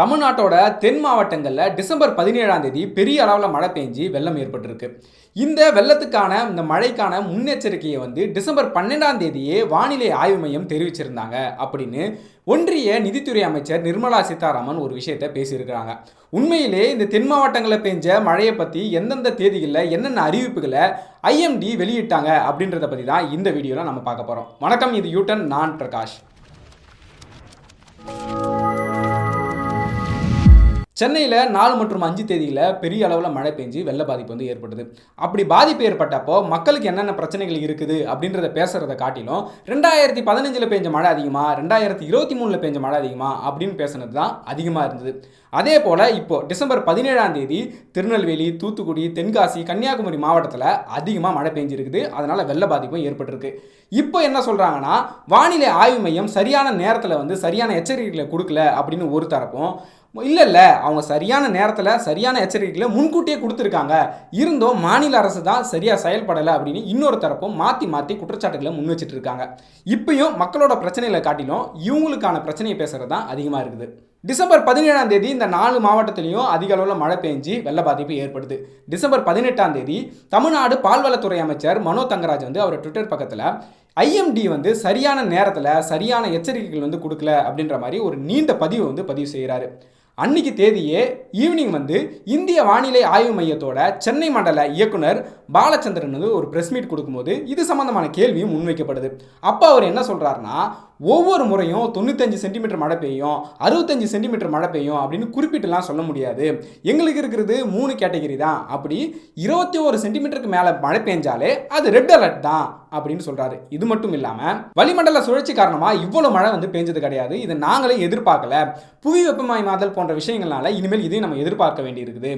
தமிழ்நாட்டோட தென் மாவட்டங்களில் டிசம்பர் 17ஆம் தேதி பெரிய அளவில் மழை பெஞ்சு வெள்ளம் ஏற்பட்டிருக்கு. இந்த வெள்ளத்துக்கான இந்த மழைக்கான முன்னெச்சரிக்கையை டிசம்பர் 12ஆம் தேதியே வானிலை ஆய்வு மையம் தெரிவிச்சிருந்தாங்க அப்படின்னு ஒன்றிய நிதித்துறை அமைச்சர் நிர்மலா சீதாராமன் ஒரு விஷயத்தை பேசியிருக்கிறாங்க. உண்மையிலே இந்த தென் மாவட்டங்களில் பெஞ்ச மழையை பற்றி எந்தெந்த தேதிகளில் என்னென்ன அறிவிப்புகளை ஐஎம்டி வெளியிட்டாங்க அப்படின்றத பற்றி தான் இந்த வீடியோவில் நம்ம பார்க்க போகிறோம். வணக்கம், இது யூட்டன், நான் பிரகாஷ். சென்னையில் 4 மற்றும் 5 தேதியில் பெரிய அளவில் மழை பெஞ்சு வெள்ள பாதிப்பு ஏற்பட்டது. அப்படி பாதிப்பு ஏற்பட்டப்போ மக்களுக்கு என்னென்ன பிரச்சனைகள் இருக்குது அப்படின்றத பேசுகிறத காட்டிலும் 2015 பெஞ்ச மழை அதிகமா, 2023 பெஞ்ச மழை அதிகமா அப்படின்னு பேசுனது தான் அதிகமாக இருந்தது. அதே போல் இப்போ டிசம்பர் 17ஆம் தேதி திருநெல்வேலி, தூத்துக்குடி, தென்காசி, கன்னியாகுமரி மாவட்டத்தில் அதிகமாக மழை பெஞ்சிருக்குது. அதனால் வெள்ள பாதிப்பும் ஏற்பட்டிருக்கு. இப்போ என்ன சொல்கிறாங்கன்னா, வானிலை ஆய்வு மையம் சரியான நேரத்தில் சரியான எச்சரிக்கைகளை கொடுக்கல அப்படின்னு ஒரு தரப்பும், இல்லை அவங்க சரியான நேரத்தில் சரியான எச்சரிக்கைகளை முன்கூட்டியே கொடுத்துருக்காங்க, இருந்தும் மாநில அரசு தான் சரியாக செயல்படலை அப்படின்னு இன்னொரு தரப்பும் மாற்றி குற்றச்சாட்டுகளை முன் வச்சுட்டு இருக்காங்க. இப்பயும் மக்களோட பிரச்சனைகளை காட்டிலும் இவங்களுக்கான பிரச்சனையை பேசுகிறது தான் அதிகமாக இருக்குது. டிசம்பர் 17ஆம் தேதி இந்த 4 மாவட்டத்திலையும் அதிக அளவில் மழை பெஞ்சு வெள்ள பாதிப்பு ஏற்படுது. டிசம்பர் 18ஆம் தேதி தமிழ்நாடு பால்வளத்துறை அமைச்சர் மனோ தங்கராஜ் அவர் ட்விட்டர் பக்கத்தில் ஐஎம்டி சரியான நேரத்தில் சரியான எச்சரிக்கைகள் கொடுக்கல அப்படின்ற மாதிரி ஒரு நீண்ட பதிவு செய்கிறாரு. அன்னைக்கு தேதியே ஈவினிங் இந்திய வானிலை ஆய்வு மையத்தோட சென்னை மண்டல இயக்குனர் பாலச்சந்திரன் ஒரு பிரஸ் மீட் கொடுக்கும்போது இது சம்பந்தமான கேள்வியும் முன்வைக்கப்படுது. அப்போ அவர் என்ன சொல்றாருன்னா, ஒவ்வொரு முறையும் 95 சென்டிமீட்டர் மழை பெய்யும், 65 சென்டிமீட்டர் மழை பெய்யும் அப்படின்னு குறிப்பிட்டுலாம் சொல்ல முடியாது. எங்களுக்கு இருக்கிறது 3 கேட்டகரி தான். அப்படி 21 சென்டிமீட்டருக்கு மேலே மழை பெஞ்சாலே அது ரெட் அலர்ட் தான் அப்படின்னு சொல்றாரு. இது மட்டும் இல்லாமல் வளிமண்டல சுழற்சி காரணமாக இவ்வளோ மழை பெஞ்சது கிடையாது, இதை நாங்களே எதிர்பார்க்கல. புவி வெப்பமயமாதல் போன்ற விஷயங்கள்னால இனிமேல் இதையும் நம்ம எதிர்பார்க்க வேண்டியிருக்குது.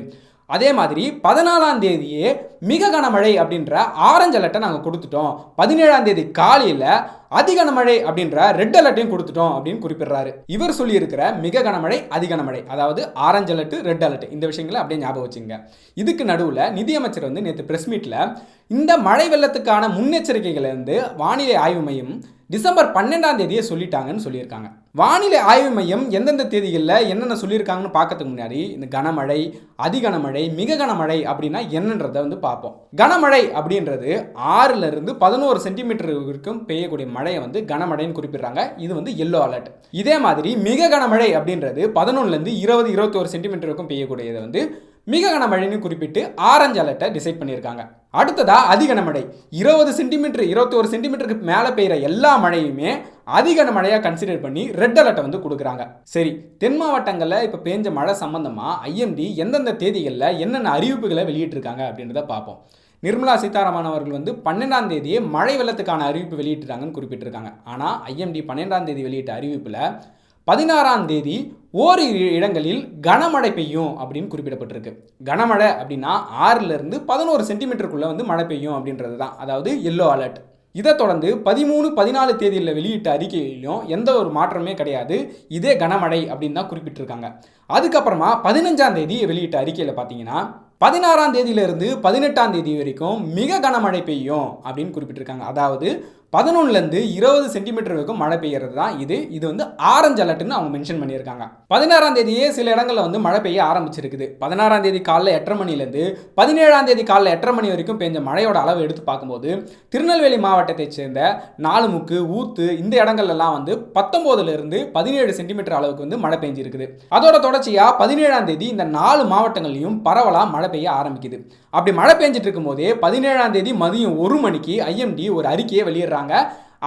அதே மாதிரி 14ஆம் தேதியே மிக கனமழை அப்படின்ற ஆரஞ்சு அலர்ட்டை நாங்கள் கொடுத்துட்டோம். 17ஆம் தேதி காலையில் அதி கனமழை அப்படின்ற ரெட் அலர்ட்டையும் கொடுத்துட்டோம் அப்படின்னு குறிப்பிடுறாரு. இவர் சொல்லியிருக்கிற மிக கனமழை, அதி கனமழை, அதாவது ஆரஞ்சு அலர்ட், ரெட் அலர்ட், இந்த விஷயங்களை அப்படியே ஞாபகம் வச்சுங்க. இதுக்கு நடுவில் நிதியமைச்சர் நேற்று பிரஸ் மீட்டில் இந்த மழை வெள்ளத்துக்கான முன்னெச்சரிக்கைகளை வானிலை ஆய்வு மையம் டிசம்பர் 12ஆம் தேதியே சொல்லிட்டாங்கன்னு சொல்லியிருக்காங்க. வானிலை ஆய்வு மையம் எந்தெந்த தேதிகளில் என்னென்ன சொல்லியிருக்காங்கன்னு பார்க்கறதுக்கு முன்னாடி இந்த கனமழை, அதி கனமழை, மிக கனமழை அப்படின்னா என்னன்றதை பார்ப்போம். கனமழை அப்படின்றது 6லிருந்து 11 சென்டிமீட்டர் வரைக்கும் பெய்யக்கூடிய மழையை கனமழைன்னு குறிப்பிடுறாங்க. இது எல்லோ அலர்ட். இதே மாதிரி மிக கனமழை அப்படின்றது 11லிருந்து 20-21 சென்டிமீட்டர் வரைக்கும் பெய்யக்கூடியதை மிக கனமழைன்னு குறிப்பிட்டு ஆரஞ்சு அலர்ட்டை டிசைட் பண்ணியிருக்காங்க. அடுத்ததா அதி கனமழை 20 சென்டிமீட்டர் 21 சென்டிமீட்டருக்கு மேலே பெய்கிற எல்லா மழையுமே அதிக கனமழையாக கன்சிடர் பண்ணி ரெட் அலர்ட்டை கொடுக்குறாங்க. சரி, தென் மாவட்டங்களில் இப்போ பெஞ்ச மழை சம்பந்தமாக ஐஎம்டி எந்தெந்த தேதிகளில் என்னென்ன அறிவிப்புகளை வெளியிட்டிருக்காங்க அப்படின்றத பார்ப்போம். நிர்மலா சீதாராமன் அவர்கள் 12ஆம் தேதியே மழை வெள்ளத்துக்கான அறிவிப்பு வெளியிட்டிருக்காங்கன்னு குறிப்பிட்டிருக்காங்க. ஆனால் ஐஎம்டி 12ஆம் தேதி வெளியிட்ட அறிவிப்பில் 16ஆம் தேதி ஓரிரு இடங்களில் கனமழை பெய்யும் அப்படின்னு குறிப்பிடப்பட்டிருக்கு. கனமழை அப்படின்னா 6லிருந்து 11 சென்டிமீட்டருக்குள்ளே மழை பெய்யும் அப்படின்றது தான், அதாவது எல்லோ அலர்ட். இதை தொடர்ந்து 13, 14 தேதியில் வெளியிட்ட அறிக்கையிலும் எந்த ஒரு மாற்றமே கிடையாது, இதே கனமழை அப்படின்னு தான் குறிப்பிட்டிருக்காங்க. அதுக்கப்புறமா 15ஆம் தேதி வெளியிட்ட அறிக்கையில் பார்த்தீங்கன்னா 16ஆம் தேதியிலிருந்து 18ஆம் தேதி வரைக்கும் மிக கனமழை பெய்யும் அப்படின்னு குறிப்பிட்டிருக்காங்க. அதாவது 11லிருந்து 20 சென்டிமீட்டர் வரைக்கும் மழை பெய்யறது தான் இது ஆரஞ்சு அலர்ட்னு அவங்க மென்ஷன் பண்ணியிருக்காங்க. 16ஆம் தேதியே சில இடங்களில் மழை பெய்ய ஆரம்பிச்சிருக்குது. 16ஆம் தேதி காலைல 8:30 மணிலேருந்து 17ஆம் தேதி காலைல 8:30 மணி வரைக்கும் பெஞ்ச மழையோட அளவு எடுத்து பார்க்கும்போது திருநெல்வேலி மாவட்டத்தை சேர்ந்த நாலுமுக்கு, ஊத்து இந்த இடங்கள்லாம் 19லிருந்து 17 சென்டிமீட்டர் அளவுக்கு மழை பெஞ்சிருக்குது. அதோட தொடர்ச்சியாக 17ஆம் தேதி இந்த 4 மாவட்டங்களையும் பரவலாக மழை பெய்ய ஆரம்பிக்குது. அப்படி மழை பெஞ்சிட்டு இருக்கும் போதே 17ஆம் தேதி மதியம் 1 மணிக்கு ஐஎம்டி ஒரு அறிக்கையை வெளியிடுறாங்க.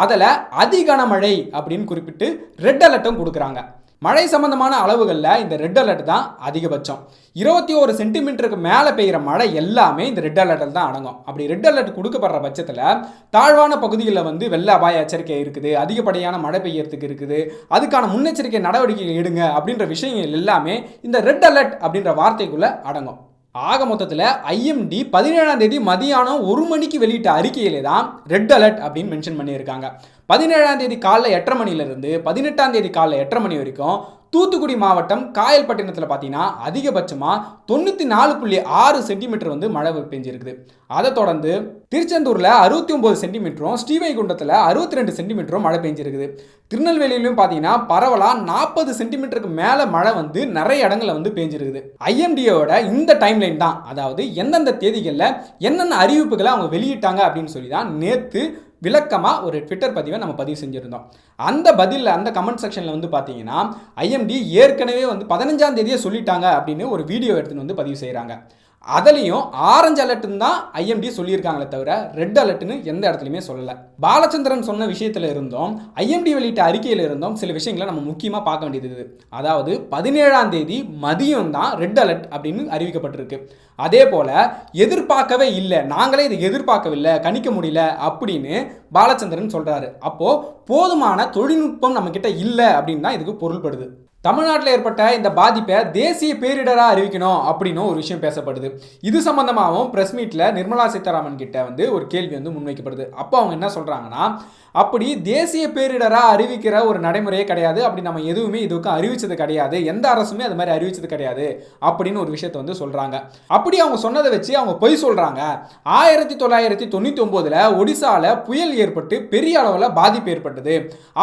அதில் அதி கனமழை அப்படின்னு குறிப்பிட்டு ரெட் அலர்ட்டும் கொடுக்குறாங்க. மழை சம்பந்தமான அளவுகளில் இந்த ரெட் அலர்ட் தான் அதிகபட்சம். 21 சென்டிமீட்டருக்கு மேலே பெய்கிற மழை எல்லாமே இந்த ரெட் அலர்ட்டில் தான் அடங்கும். அப்படி ரெட் அலர்ட் கொடுக்கப்படுற பட்சத்தில் தாழ்வான பகுதிகளில் வெள்ள அபாய எச்சரிக்கை இருக்குது, அதிகப்படியான மழை பெய்யறதுக்கு இருக்குது, அதுக்கான முன்னெச்சரிக்கை நடவடிக்கைகள் எடுங்க அப்படின்ற விஷயங்கள் எல்லாமே இந்த ரெட் அலர்ட் அப்படின்ற வார்த்தைக்குள்ளே அடங்கும். ஆக மொத்தத்தில் ஐஎம்டி 17ஆம் தேதி மதியானம் 1 மணிக்கு வெளியிட்ட அறிக்கையிலே தான் ரெட் அலர்ட் அப்படின்னு மென்ஷன் பண்ணியிருக்காங்க. 17ஆம் தேதி காலைல 8:30 மணிலிருந்து 18ஆம் தேதி காலைல 8:30 மணி வரைக்கும் தூத்துக்குடி மாவட்டம் காயல்பட்டினத்தில் பார்த்தீங்கன்னா அதிகபட்சமாக 94.6 சென்டிமீட்டர் வந்து மழை பெஞ்சிருக்குது. அதை தொடர்ந்து திருச்செந்தூரில் 69 சென்டிமீட்டரும், ஸ்ரீவைகுண்டத்தில் 62 சென்டிமீட்டரும் மழை பெஞ்சிருக்குது. திருநெல்வேலியிலும் பார்த்தீங்கன்னா பரவலாக 40 சென்டிமீட்டருக்கு மேலே மழை வந்து நிறைய இடங்களில் வந்து பெஞ்சிருக்குது. ஐஎம்டியோட இந்த டைம்லைன் தான், அதாவது எந்தெந்த தேதிகளில் என்னென்ன அறிவிப்புகளை அவங்க வெளியிட்டாங்க அப்படின்னு சொல்லி தான் நேற்று விளக்கமாக ஒரு ட்விட்டர் பதிவை நம்ம பதிவு செஞ்சுருந்தோம். அந்த பதிலில் அந்த கமெண்ட் செக்ஷனில் வந்து பார்த்தீங்கன்னா ஐஎம்டி ஏற்கனவே வந்து 15ஆம் தேதியே சொல்லிட்டாங்க அப்படின்னு ஒரு வீடியோ எடுத்துன்னு வந்து பதிவு செய்கிறாங்க. அதுலேயும் ஆரஞ்சு அலர்ட்னு தான் ஐஎம்டி சொல்லியிருக்காங்களே தவிர ரெட் அலர்ட்னு எந்த இடத்துலையுமே சொல்லலை. பாலச்சந்திரன் சொன்ன விஷயத்தில் இருந்தும் ஐஎம்டி வெளியிட்ட அறிக்கையில் இருந்தும் சில விஷயங்களை நம்ம முக்கியமாக பார்க்க வேண்டியது. அதாவது 17ஆம் தேதி மதியம் தான் ரெட் அலர்ட் அப்படின்னு அறிவிக்கப்பட்டிருக்கு. அதே போல் எதிர்பார்க்கவே இல்லை, நாங்களே இதை எதிர்பார்க்கவில்லை, கணிக்க முடியல அப்படின்னு பாலச்சந்திரன் சொல்கிறாரு. அப்போது போதுமான தொழில்நுட்பம் நம்மக்கிட்ட இல்லை அப்படின்னு தான் இதுக்கு பொருள்படுது. தமிழ்நாட்டில் ஏற்பட்ட இந்த பாதிப்பை தேசிய பேரிடராக அறிவிக்கணும் அப்படின்னு ஒரு விஷயம் பேசப்படுது. இது சம்பந்தமாகவும் பிரஸ் மீட்டில் நிர்மலா சீதாராமன் கிட்ட வந்து ஒரு கேள்வி வந்து முன்வைக்கப்படுது. அப்போ அவங்க என்ன சொல்கிறாங்கன்னா, அப்படி தேசிய பேரிடராக அறிவிக்கிற ஒரு நடைமுறையே கிடையாது, அப்படி நம்ம எதுவுமே இதுக்கும் அறிவிச்சது கிடையாது, எந்த அரசுமே அது மாதிரி அறிவிச்சது கிடையாது அப்படின்னு ஒரு விஷயத்தை வந்து சொல்கிறாங்க. அப்படி அவங்க சொன்னதை வச்சு அவங்க பொய் சொல்கிறாங்க. 1999 ஒடிசாவில் புயல் ஏற்பட்டு பெரிய அளவில் பாதிப்பு ஏற்பட்டது.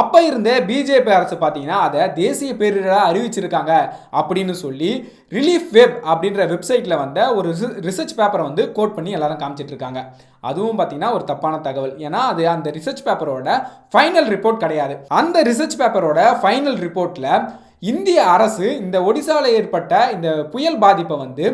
அப்போ இருந்த பிஜேபி அரசு பார்த்தீங்கன்னா அதை தேசிய பேரிடர் அறிவிச்சிருக்காங்க அப்படின்னு சொல்லி ரிலீஃப் வெப் அப்படின்ற வெப்சைட்டில் வந்த ஒரு ரிசர்ச் பேப்பரை வந்து கோட் பண்ணி எல்லாரும் காமிச்சிட்டு இருக்காங்க. அதுவும் பார்த்தீங்கன்னா ஒரு தப்பான தகவல். ஏன்னா அது அந்த ரிசர்ச் பேப்பரோட ஃபைனல் ரிப்போர்ட் கிடையாது. அந்த ரிசர்ச் பேப்பரோட ஃபைனல் ரிப்போர்ட்டில் இந்திய அரசு இந்த ஒடிசாவில் ஏற்பட்ட இந்த புயல் பாதிப்பை வந்து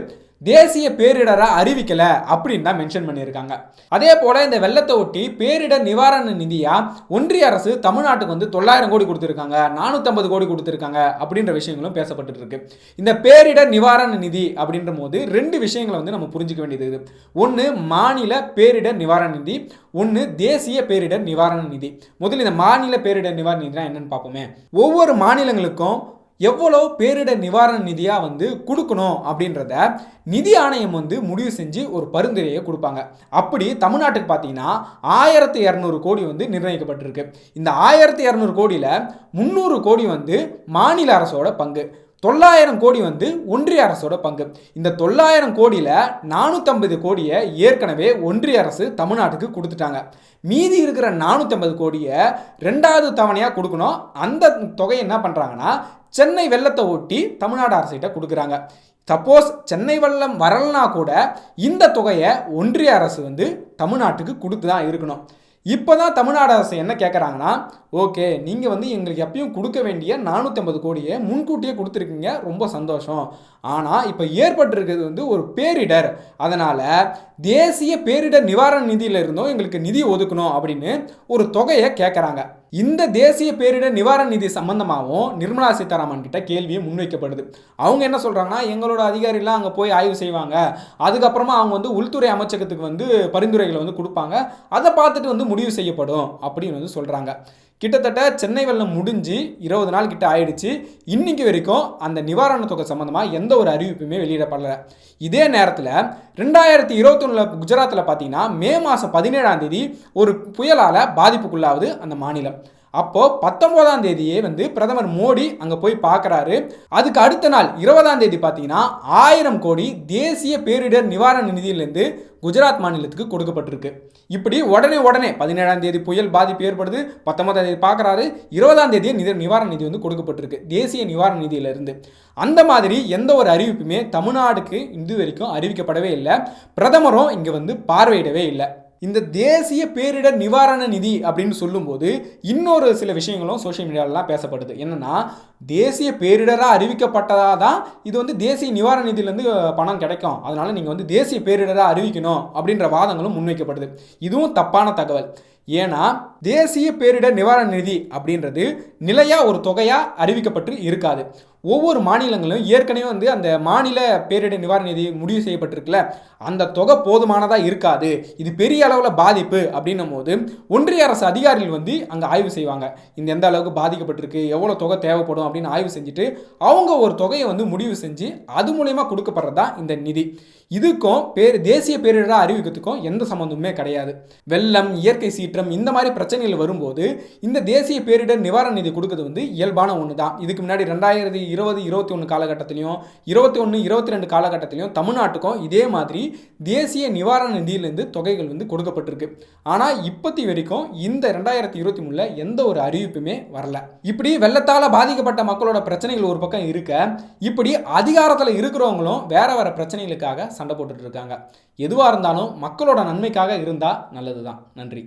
தேசிய பேரிடராக அறிவிக்கல அப்படின்னு தான் மென்ஷன் பண்ணியிருக்காங்க. அதே போல் இந்த வெள்ளத்தை ஒட்டி பேரிடர் நிவாரண நிதியாக ஒன்றிய அரசு தமிழ்நாட்டுக்கு வந்து 900 கோடி கொடுத்துருக்காங்க, 450 கோடி கொடுத்துருக்காங்க அப்படின்ற விஷயங்களும் பேசப்பட்டு இருக்கு. இந்த பேரிடர் நிவாரண நிதி அப்படின்ற போது 2 விஷயங்களை வந்து நம்ம புரிஞ்சுக்க வேண்டியது. ஒன்று மாநில பேரிடர் நிவாரண நிதி, ஒன்று தேசிய பேரிடர் நிவாரண நிதி. முதல்ல இந்த மாநில பேரிடர் நிவாரண நிதினா என்னன்னு பார்ப்போமே. ஒவ்வொரு மாநிலங்களுக்கும் எவ்வளோ பேரிடர் நிவாரண நிதியாக வந்து கொடுக்கணும் அப்படின்றத நிதி ஆணையம் வந்து முடிவு செஞ்சு ஒரு பரிந்துரையை கொடுப்பாங்க. அப்படி தமிழ்நாட்டுக்கு பார்த்தீங்கன்னா 1200 கோடி வந்து நிர்ணயிக்கப்பட்டிருக்கு. இந்த 1200 கோடியில் 300 கோடி வந்து மாநில அரசோட பங்கு, 900 கோடி வந்து ஒன்றிய அரசோட பங்கு. இந்த 900 கோடியில் 450 கோடியை ஏற்கனவே ஒன்றிய அரசு தமிழ்நாட்டுக்கு கொடுத்துட்டாங்க. மீதி இருக்கிற 450 கோடியை 2வது தவணையாக கொடுக்கணும். அந்த தொகையை என்ன பண்ணுறாங்கன்னா சென்னை வெள்ளத்தை ஒட்டி தமிழ்நாடு அரசிட்ட கொடுக்குறாங்க. சப்போஸ் சென்னை வெள்ளம் வரலனா கூட இந்த தொகையை ஒன்றிய அரசு வந்து தமிழ்நாட்டுக்கு கொடுத்து தான் இருக்கணும். இப்போ தான் தமிழ்நாடு அரசு என்ன கேட்குறாங்கன்னா, ஓகே நீங்கள் வந்து எங்களுக்கு எப்பயும் கொடுக்க வேண்டிய 450 கோடியை முன்கூட்டியே கொடுத்துருக்கீங்க, ரொம்ப சந்தோஷம். ஆனால் இப்போ ஏற்பட்டிருக்கிறது வந்து ஒரு பேரிடர், அதனால் தேசிய பேரிடர் நிவாரண நிதியில் இருந்தும் எங்களுக்கு நிதி ஒதுக்கணும் அப்படின்னு ஒரு தொகையை கேட்குறாங்க. இந்த தேசிய பேரிடர் நிவாரண நிதி சம்பந்தமாகவும் நிர்மலா சீதாராமன் கிட்ட கேள்வியை முன்வைக்கப்படுது. அவங்க என்ன சொல்கிறாங்கன்னா, எங்களோட அதிகாரிலாம் அங்கே போய் ஆய்வு செய்வாங்க, அதுக்கப்புறமா அவங்க வந்து உள்துறை அமைச்சகத்துக்கு வந்து பரிந்துரைகளை வந்து கொடுப்பாங்க, அதை பார்த்துட்டு வந்து முடிவு செய்யப்படும் அப்படின்னு வந்து சொல்கிறாங்க. கிட்டத்தட்ட சென்னை வெள்ளம் முடிஞ்சு 20 நாள் கிட்ட ஆயிடுச்சு. இன்னைக்கு வரைக்கும் அந்த நிவாரண தொகை சம்பந்தமாக எந்த ஒரு அறிவிப்புமே வெளியிடப்படலை. இதே நேரத்தில் 2021 குஜராத்தில் பார்த்தீங்கன்னா மே மாதம் 17ஆம் தேதி ஒரு புயலால் பாதிப்புக்குள்ளாவது அந்த மாநிலம். அப்போது 19ஆம் தேதியே வந்து பிரதமர் மோடி அங்கே போய் பார்க்குறாரு. அதுக்கு அடுத்த நாள் 20ஆம் தேதி பார்த்தீங்கன்னா 1000 கோடி தேசிய பேரிடர் நிவாரண நிதியிலேருந்து குஜராத் மாநிலத்துக்கு கொடுக்கப்பட்டிருக்கு. இப்படி உடனே 17ஆம் தேதி புயல் பாதிப்பு ஏற்படுது, 19ஆம் தேதி பார்க்குறாரு, 20ஆம் தேதியே நிவாரண நிதி வந்து கொடுக்கப்பட்டிருக்கு தேசிய நிவாரண நிதியிலிருந்து. அந்த மாதிரி எந்த ஒரு அறிவிப்புமே தமிழ்நாடுக்கு இது வரைக்கும் அறிவிக்கப்படவே இல்லை. பிரதமரும் இங்கே வந்து பார்வையிடவே இல்லை. இந்த தேசிய பேரிடர் நிவாரண நிதி அப்படின்னு சொல்லும்போது இன்னொரு சில விஷயங்களும் சோஷியல் மீடியாவிலாம் பேசப்படுது. என்னென்னா, தேசிய பேரிடராக அறிவிக்கப்பட்டதாக தான் இது வந்து தேசிய நிவாரண நிதியிலேருந்து பணம் கிடைக்கும், அதனால் நீங்கள் வந்து தேசிய பேரிடராக அறிவிக்கணும் அப்படின்ற வாதங்களும் முன்வைக்கப்படுது. இதுவும் தப்பான தகவல். ஏன்னா தேசிய பேரிடர் நிவாரண நிதி அப்படின்றது நிலையாக ஒரு தொகையாக அறிவிக்கப்பட்டு இருக்காது. ஒவ்வொரு மாநிலங்களும் ஏற்கனவே வந்து அந்த மாநில பேரிடர் நிவாரண நிதி முடிவு செய்யப்பட்டிருக்குல்ல, அந்த தொகை போதுமானதாக இருக்காது, இது பெரிய அளவில் பாதிப்பு அப்படின்னும் போது ஒன்றிய அரசு அதிகாரிகள் வந்து அங்கே ஆய்வு செய்வாங்க. இந்த எந்த அளவுக்கு பாதிக்கப்பட்டிருக்கு, எவ்வளோ தொகை தேவைப்படும் அப்படின்னு ஆய்வு செஞ்சுட்டு அவங்க ஒரு தொகையை வந்து முடிவு செஞ்சு அது மூலயமா கொடுக்கப்படுறது தான் இந்த நிதி. இதுக்கும் தேசிய பேரிடராக அறிவிக்கிறதுக்கும் எந்த சம்மந்தமுமே கிடையாது. வெள்ளம், இயற்கை சீற்றம் இந்த மாதிரி பிரச்சனைகள் வரும்போது இந்த தேசிய பேரிடர் நிவாரண நிதி கொடுக்கறது வந்து இயல்பான ஒன்று தான். இதுக்கு முன்னாடி 2020-21 காலகட்டத்திலையும் 21-22 காலகட்டத்திலையும் தமிழ்நாட்டுக்கும் இதே மாதிரி தேசிய நிவாரண நிதியிலிருந்து தொகைகள் வந்து கொடுக்கப்பட்டிருக்கு. ஆனால் இப்போத்தி வரைக்கும் இந்த 2023 எந்த ஒரு அறிவிப்புமே வரல. இப்படி வெள்ளத்தால் பாதிக்கப்பட்ட மக்களோட பிரச்சனைகள் ஒரு பக்கம் இருக்க, இப்படி அதிகாரத்தில் இருக்கிறவங்களும் வேற வேற பிரச்சனைகளுக்காக சண்டை போட்டுட்டு இருக்காங்க. எதுவாக இருந்தாலும் மக்களோட நன்மைக்காக இருந்தால் நல்லது தான். நன்றி.